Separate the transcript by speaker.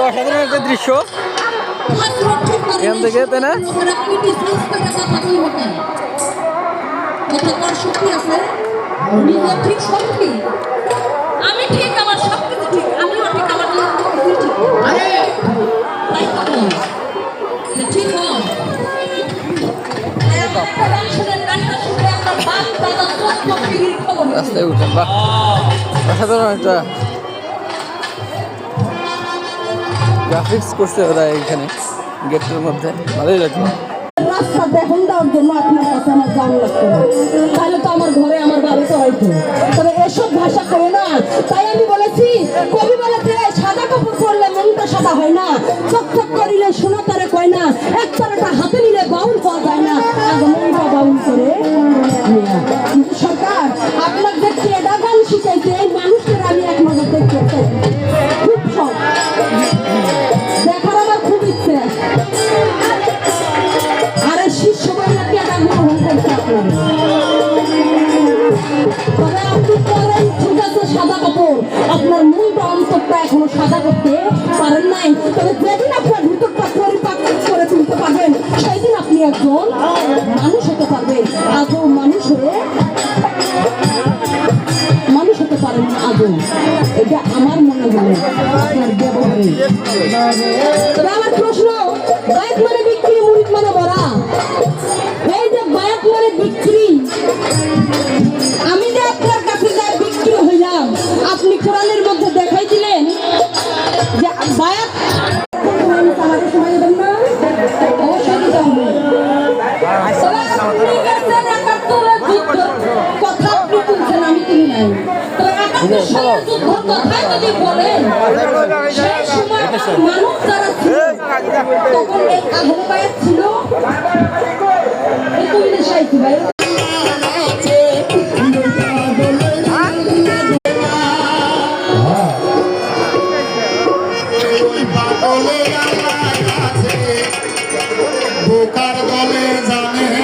Speaker 1: অসাধারণ একটা দৃশ্য এখান থেকে, তাই না?
Speaker 2: আমি ঠিক, আমার সবকিছু ঠিক, আমিও ঠিক, আমার ঠিক
Speaker 1: রাস্তায় উঠেন, বাহ অসাধারণ একটা গ্রাফিক্স করছে ওরা এইখানে গেটের মধ্যে, ভালোই লাগলো।
Speaker 2: রাস্তা দেখুন দেওয়ার জন্য আপনার কাছে আমার যাওয়া লাগতো না, তাহলে তো আমার ঘরে আমার বাড়িতে হয়তো। তবে এসব ভাষা করে না, তাই আমি বলেছি, কবি বলেছে সাদা কাপড় পরলে মনটা সাদা হয় না, চক চক করিলে সোনা তারে কয় না, এক তারাটা হাতে নিলে বাউল পাওয়া যায় না, আগে মনটা বাউল করে। সরকার আপনার দেখছি এটা গান শিখাইছে, এই মানুষের আমি এক নজর দেখতে চাই, খুব সব দেখার আমার খুব ইচ্ছে। আরে শিষ্য বাংলাকে এটা গ্রহণ করতে আপনার, তবে আপনি পরেন ঠিক আছে সাদা কাপড়, আপনার মনটা অন্তরটা এখনো সাদা করতে পারেন নাই। তবে যেদিন আপনার ভিতরটা পরিপাক করে তুলতে পারবেন, সেই দিন আপনি একজন মানুষ হতে পারবেন। আদৌ মানুষ হতে পারেন না আদৌ, এটা আমার মনে হলো আপনার ব্যবহারে। তবে আমার প্রশ্ন, বায়াত মানে বিক্রি, মুরিদ মানে বড়া। এই যে বায়াত মানে বিক্রি, আমি যে আপনার কাছে যা বিক্রি হইলাম, আপনি কোরআনের মধ্যে দেখাই দিলেন যে বায়াত আমাকে সময় দেবেন না, অবশ্যই দিতে হবে। কথা আপনি তুলছেন, আমি তুলি নাই। কথাই যদি বলেন, সেই সময় মানুষ যারা ছিল তখন এই আহলে বায়াত ছিল, এই কবিতা সাহিত্য ভাই
Speaker 3: বোকার দলে জানে